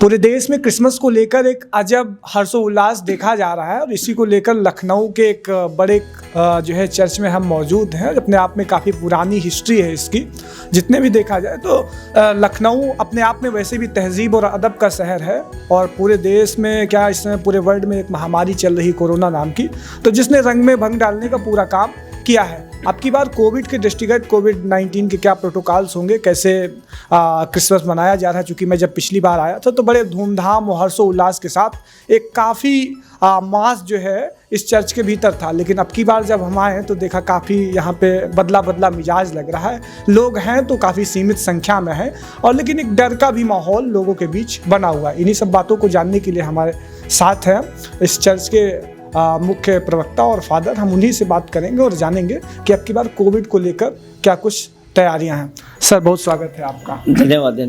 पूरे देश में क्रिसमस को लेकर एक अजब हर्षोल्लास देखा जा रहा है और इसी को लेकर लखनऊ के एक बड़े जो है चर्च में हम मौजूद हैं। अपने आप में काफ़ी पुरानी हिस्ट्री है इसकी, जितने भी देखा जाए तो लखनऊ अपने आप में वैसे भी तहजीब और अदब का शहर है और पूरे देश में क्या इस समय पूरे वर्ल्ड में एक महामारी चल रही कोरोना नाम की, तो जिसने रंग में भंग डालने का पूरा काम किया है। अब की बार कोविड के दृष्टिगत कोविड-19 के क्या प्रोटोकॉल्स होंगे, कैसे क्रिसमस मनाया जा रहा है। चूँकि मैं जब पिछली बार आया था तो बड़े धूमधाम और हर्षोल्लास के साथ एक काफ़ी मास जो है इस चर्च के भीतर था, लेकिन अब की बार जब हम आए तो देखा काफ़ी यहाँ पे बदला मिजाज लग रहा है। लोग हैं तो काफ़ी सीमित संख्या में हैं और लेकिन एक डर का भी माहौल लोगों के बीच बना हुआ है। इन्हीं सब बातों को जानने के लिए हमारे साथ हैं इस चर्च के मुख्य प्रवक्ता और फादर। हम उन्हीं से बात करेंगे और जानेंगे कि अब की बार कोविड को लेकर क्या कुछ तैयारियां हैं। सर, बहुत स्वागत है आपका। धन्यवाद।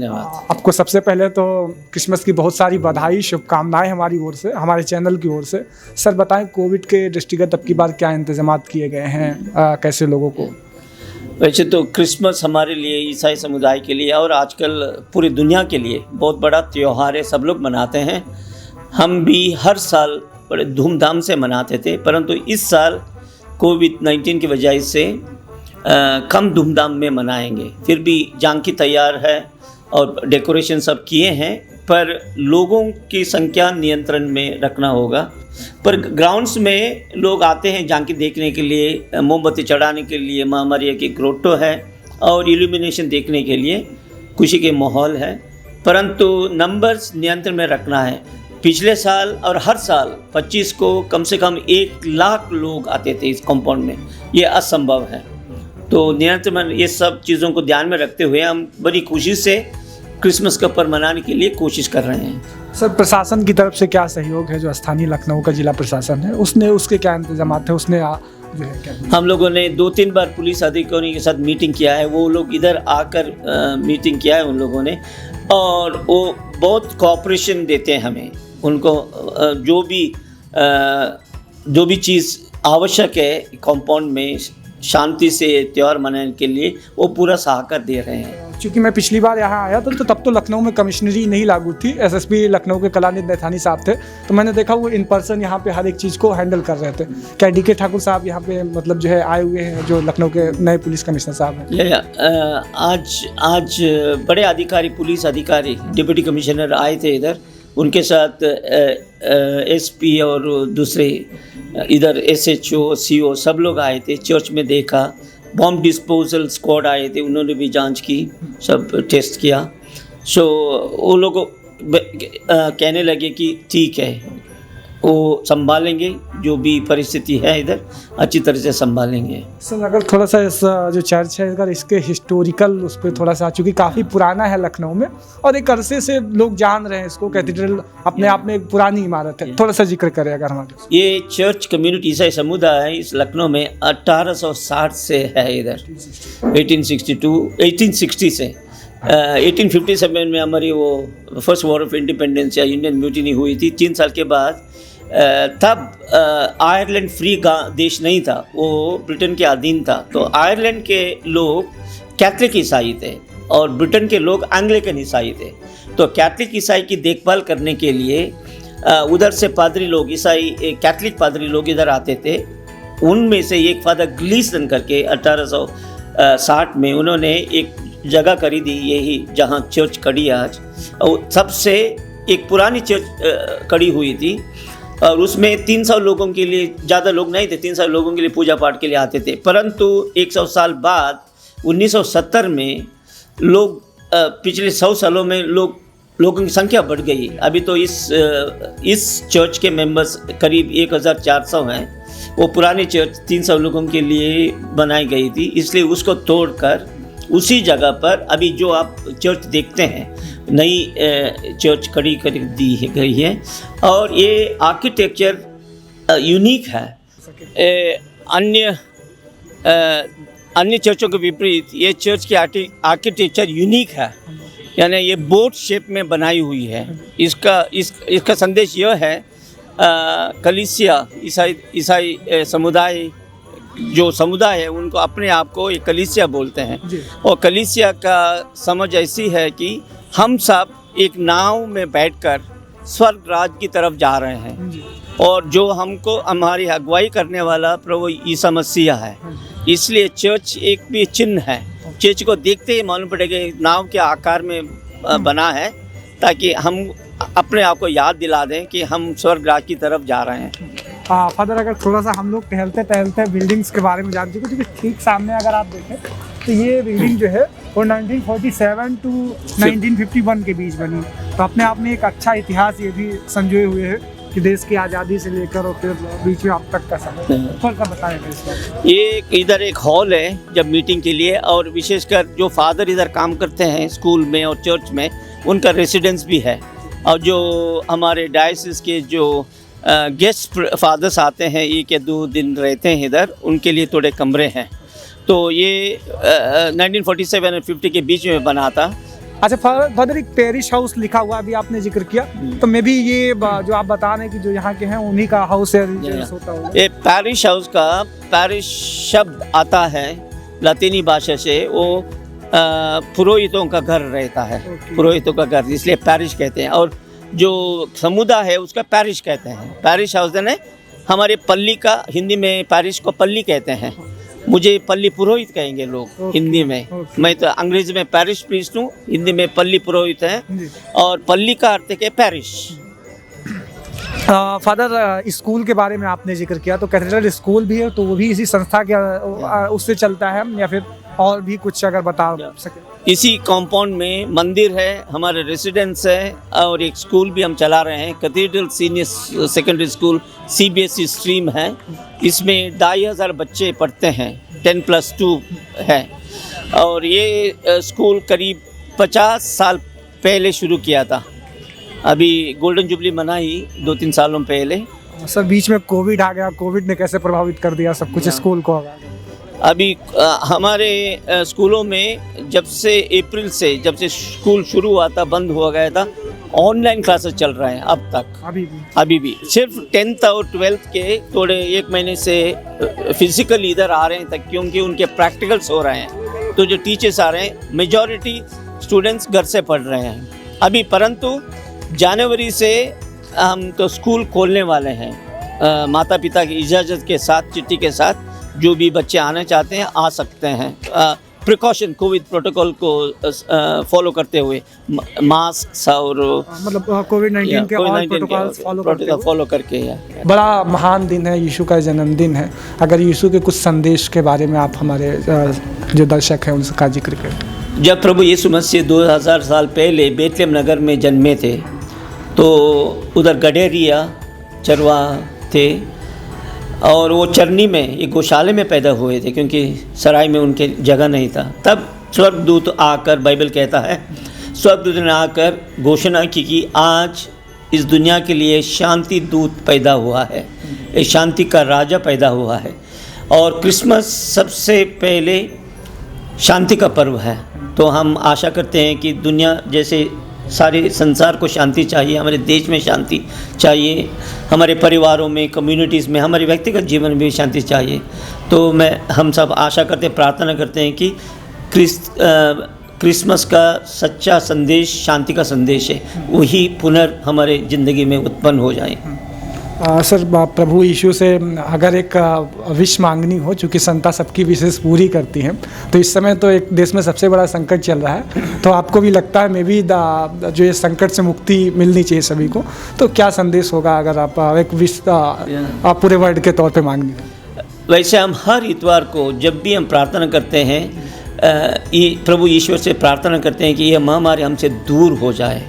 आपको सबसे पहले तो क्रिसमस की बहुत सारी बधाई, शुभकामनाएं हमारी ओर से, हमारे चैनल की ओर से। सर बताएं, कोविड के दृष्टिगत अब की बार क्या इंतजामात किए गए हैं, कैसे लोगों को? वैसे तो क्रिसमस हमारे लिए, ईसाई समुदाय के लिए और आजकल पूरी दुनिया के लिए बहुत बड़ा त्यौहार है। सब लोग मनाते हैं, हम भी हर साल बड़े धूमधाम से मनाते थे, परंतु इस साल कोविड-19 की वजह से कम धूमधाम में मनाएंगे। फिर भी झांकी तैयार है और डेकोरेशन सब किए हैं, पर लोगों की संख्या नियंत्रण में रखना होगा। पर ग्राउंड्स में लोग आते हैं झांकी देखने के लिए, मोमबत्ती चढ़ाने के लिए, माँ मरिया की ग्रोटो है और इल्यूमिनेशन देखने के लिए खुशी के माहौल है, परंतु नंबर्स नियंत्रण में रखना है। पिछले साल और हर साल 25 को कम से कम 1 लाख लोग आते थे इस कंपाउंड में, ये असंभव है। तो नियंत्रण, ये सब चीज़ों को ध्यान में रखते हुए हम बड़ी खुशी से क्रिसमस का पर्व मनाने के लिए कोशिश कर रहे हैं। सर, प्रशासन की तरफ से क्या सहयोग है? जो स्थानीय लखनऊ का जिला प्रशासन है उसके क्या इंतजाम थे? उसने जो है क्या? हम लोगों ने 2-3 बार पुलिस अधिकारियों के साथ मीटिंग किया है, वो लोग इधर आकर मीटिंग किया है उन लोगों ने, और वो बहुत कोऑपरेशन देते हैं हमें। उनको जो भी चीज़ आवश्यक है कंपाउंड में शांति से त्यौहार मनाने के लिए, वो पूरा सहकार दे रहे हैं। क्योंकि मैं पिछली बार यहाँ आया था तो तब तो लखनऊ में कमिश्नरी नहीं लागू थी, एसएसपी लखनऊ के कलानिधि नैथानी साहब थे, तो मैंने देखा वो इन पर्सन यहाँ पे हर एक चीज़ को हैंडल कर रहे थे। क्या डीके ठाकुर साहब यहाँ पे मतलब जो है आए हुए हैं, जो लखनऊ के नए पुलिस कमिश्नर साहब हैं? आज बड़े अधिकारी, पुलिस अधिकारी, डिप्टी कमिश्नर आए थे इधर, उनके साथ एसपी और दूसरे इधर एसएचओ, सीओ सब लोग आए थे। चर्च में देखा, बॉम्ब डिस्पोजल स्क्वाड आए थे, उन्होंने भी जांच की, सब टेस्ट किया। वो लोग कहने लगे कि ठीक है, वो संभालेंगे, जो भी परिस्थिति है इधर अच्छी तरह से संभालेंगे। सर, अगर थोड़ा सा इस जो चर्च है, अगर इसके हिस्टोरिकल उस पर थोड़ा सा, चूँकि काफ़ी पुराना है लखनऊ में और एक अरसे से लोग जान रहे हैं इसको, कैथेड्रल अपने आप में एक पुरानी इमारत है, थोड़ा सा जिक्र करें अगर हमारे। ये चर्च कम्युनिटी ईसाई समुदाय इस लखनऊ में 1860 से है इधर, 1860 से 1857 में हमारी वो फर्स्ट वॉर ऑफ इंडिपेंडेंस या इंडियन म्यूटिनी हुई थी। 3 साल के बाद तब आयरलैंड फ्री देश नहीं था, वो ब्रिटेन के अधीन था। तो आयरलैंड के लोग कैथलिक ईसाई थे और ब्रिटेन के लोग एंग्लिकन ईसाई थे। तो कैथलिक ईसाई की देखभाल करने के लिए उधर से पादरी लोग, ईसाई कैथलिक पादरी लोग इधर आते थे। उनमें से एक फादर ग्लीसन करके 1860 में उन्होंने एक जगह खरीदी, यही जहाँ चर्च खड़ी आज, और सबसे एक पुरानी चर्च खड़ी हुई थी और उसमें 300 लोगों के लिए, ज़्यादा लोग नहीं थे, 300 लोगों के लिए पूजा पाठ के लिए आते थे। परंतु 100 साल बाद 1970 में लोग, पिछले 100 सालों में लोगों की संख्या बढ़ गई। अभी तो इस चर्च के मेंबर्स करीब 1400 हैं। वो पुरानी चर्च 300 लोगों के लिए बनाई गई थी, इसलिए उसको तोड़कर उसी जगह पर अभी जो आप चर्च देखते हैं, नई चर्च खड़ी कर दी गई है और ये आर्किटेक्चर यूनिक है। अन्य चर्चों के विपरीत ये चर्च की आर्किटेक्चर यूनिक है, यानी ये बोट शेप में बनाई हुई है। इसका संदेश यह है, कलीसिया ईसाई समुदाय जो समुदाय है उनको अपने आप को एक कलीसिया बोलते हैं और कलीसिया का समझ ऐसी है कि हम सब एक नाव में बैठकर स्वर्ग राज की तरफ जा रहे हैं जी। और जो हमको हमारी अगुवाई करने वाला प्रभु ईसा मसीह है। इसलिए चर्च एक भी चिन्ह है। चर्च को देखते ही मालूम पड़ेगा एक नाव के आकार में बना है, ताकि हम अपने आप को याद दिला दें कि हम स्वर्ग राज की तरफ जा रहे हैं। फादर, अगर थोड़ा सा हम लोग टहलते टहलते बिल्डिंग्स के बारे में जान चुके, क्योंकि ठीक सामने अगर आप देखें तो ये बिल्डिंग जो है वो 1947 टू 1951 के बीच बनी। तो अपने आप में एक अच्छा इतिहास ये भी संजोए हुए है कि देश की आज़ादी से लेकर और फिर बीच में अब तक का समय। थोड़ा सा बताएंगे इस बारे। ये इधर एक हॉल है जब मीटिंग के लिए, और विशेषकर जो फादर इधर काम करते हैं स्कूल में और चर्च में, उनका रेसिडेंस भी है। और जो हमारे डायसिस के जो गेस्ट फादर्स आते हैं, 1 या 2 दिन रहते हैं इधर, उनके लिए थोड़े कमरे हैं। तो ये 1947 और 50 के बीच में बना था। अच्छा फादर, एक पेरिश हाउस लिखा हुआ अभी आपने जिक्र किया, तो मैं भी ये जो आप बता रहे हैं कि जो यहाँ के हैं उन्हीं का हाउस है, रेजिडेंस होता होगा। ये पैरिश हाउस का पैरिश शब्द आता है लातीनी भाषा से, वो पुरोहितों का घर रहता है। पुरोहितों का घर, इसलिए पैरिश कहते हैं। और जो समुदाय है उसका पैरिश कहते हैं। पैरिश हाउस ने हमारे पल्ली का, हिंदी में पैरिश को पल्ली कहते हैं। मुझे पल्ली पुरोहित कहेंगे लोग हिंदी में। मैं तो अंग्रेजी में पैरिश प्रीस्ट हूँ, हिंदी में पल्ली पुरोहित है। और पल्ली का अर्थ है पैरिश। फादर, स्कूल के बारे में आपने जिक्र किया, तो कैथेड्रल स्कूल भी है, तो वो भी इसी संस्था के उससे चलता है या फिर और भी कुछ अगर बता सके? इसी कंपाउंड में मंदिर है, हमारे रेसिडेंस है, और एक स्कूल भी हम चला रहे हैं, cathedral senior secondary school, CBSE stream है। इसमें 2500 बच्चे पढ़ते हैं, 10+2 है। और ये स्कूल करीब 50 साल पहले शुरू किया था। अभी गोल्डन जुबली मनाई 2-3 सालों पहले। सर, बीच में कोविड आ गया, कोविड ने कैसे प्रभावित कर दिया सब कुछ स्कूल को? अभी हमारे स्कूलों में जब से अप्रैल से, जब से स्कूल शुरू हुआ था, बंद हुआ गया था, ऑनलाइन क्लासेस चल रहे हैं अब तक। अभी भी सिर्फ 10th और 12th के थोड़े 1 महीने से फिजिकली इधर आ रहे हैं तक, क्योंकि उनके प्रैक्टिकल्स हो रहे हैं। तो जो टीचर्स आ रहे हैं, मेजॉरिटी स्टूडेंट्स घर से पढ़ रहे हैं अभी। परंतु जनवरी से हम तो स्कूल खोलने वाले हैं, माता पिता की इजाज़त के साथ, चिट्ठी के साथ। जो भी बच्चे आना चाहते हैं आ सकते हैं, प्रिकॉशन कोविड प्रोटोकॉल को फॉलो करते हुए, मास्क और मतलब कोविड-19 के और प्रोटोकॉल फॉलो करके। बड़ा महान दिन है, यीशु का जन्मदिन है। अगर यीशु के कुछ संदेश के बारे में आप हमारे जो दर्शक हैं उनका जिक्र करें। जब प्रभु यीशु मसीह 2000 साल पहले बेथलेहम नगर में जन्मे थे, तो उधर गडेरिया चरवा थे, और वो चरनी में, एक गौशाले में पैदा हुए थे, क्योंकि सराय में उनके जगह नहीं था। तब स्वर्गदूत आकर, बाइबल कहता है, स्वर्गदूत ने आकर घोषणा की कि आज इस दुनिया के लिए शांति दूत पैदा हुआ है, एक शांति का राजा पैदा हुआ है। और क्रिसमस सबसे पहले शांति का पर्व है। तो हम आशा करते हैं कि दुनिया जैसे सारे संसार को शांति चाहिए, हमारे देश में शांति चाहिए, हमारे परिवारों में, कम्युनिटीज़ में, हमारे व्यक्तिगत जीवन में भी शांति चाहिए। तो हम सब आशा करते, प्रार्थना करते हैं कि क्रिसमस का सच्चा संदेश शांति का संदेश है, वही हमारे ज़िंदगी में उत्पन्न हो जाए। सर, प्रभु यीशु से अगर एक विश मांगनी हो, चूँकि संता सबकी विशेष पूरी करती हैं, तो इस समय तो एक देश में सबसे बड़ा संकट चल रहा है, तो आपको भी लगता है, मैं भी जो ये संकट से मुक्ति मिलनी चाहिए सभी को, तो क्या संदेश होगा अगर आप एक विश आप पूरे वर्ल्ड के तौर पे मांगनी हो? वैसे हम हर इतवार को जब भी हम प्रार्थना करते हैं, प्रभु ईश्वर से प्रार्थना करते हैं कि यह महामारी हमसे दूर हो जाए।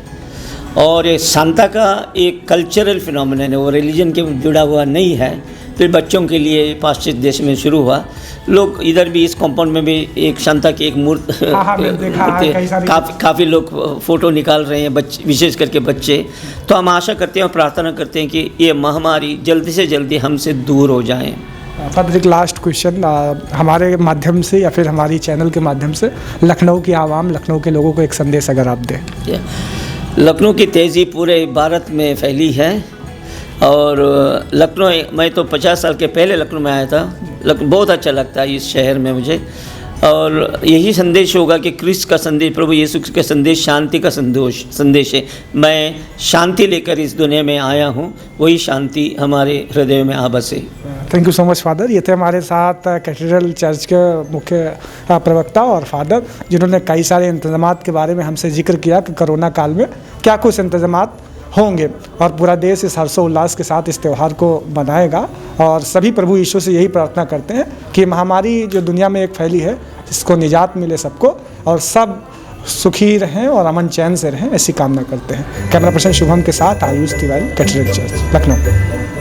और ये सांता का एक कल्चरल फिनोमिनन है, वो रिलीजन के जुड़ा हुआ नहीं है। फिर बच्चों के लिए पाश्चात्य देश में शुरू हुआ। लोग इधर भी इस कंपाउंड में भी एक सांता की एक मूर्ति, काफ़ी लोग फ़ोटो निकाल रहे हैं, बच्चे, विशेष करके बच्चे। तो हम आशा करते हैं और प्रार्थना करते हैं कि ये महामारी जल्दी से जल्दी हमसे दूर हो जाए। फादर, एक लास्ट क्वेश्चन, हमारे माध्यम से या फिर हमारी चैनल के माध्यम से लखनऊ की आवाम, लखनऊ के लोगों को एक संदेश अगर आप दें। लखनऊ की तेज़ी पूरे भारत में फैली है। और लखनऊ, मैं तो 50 साल के पहले लखनऊ में आया था। बहुत अच्छा लगता है इस शहर में मुझे। और यही संदेश होगा कि क्रिस्त का संदेश, प्रभु यीशु का संदेश शांति का संदेश है। मैं शांति लेकर इस दुनिया में आया हूँ, वही शांति हमारे हृदय में आ बसे। Thank you so much father. ये थे हमारे साथ कैथेड्रल चर्च के मुख्य प्रवक्ता और फादर, जिन्होंने कई सारे इंतजामात के बारे में हमसे जिक्र किया कि कोरोना काल में क्या कुछ इंतजामात होंगे, और पूरा देश इस हर्षोल्लास के साथ इस त्यौहार को मनाएगा। और सभी प्रभु यीशु से यही प्रार्थना करते हैं कि महामारी जो दुनिया में एक फैली है, इसको निजात मिले सबको, और सब सुखी रहें और अमन चैन से रहें, ऐसी कामना करते हैं। कैमरा पर्सन शुभम के साथ आयुष तिवारी, कैथेड्रल चर्च, लखनऊ।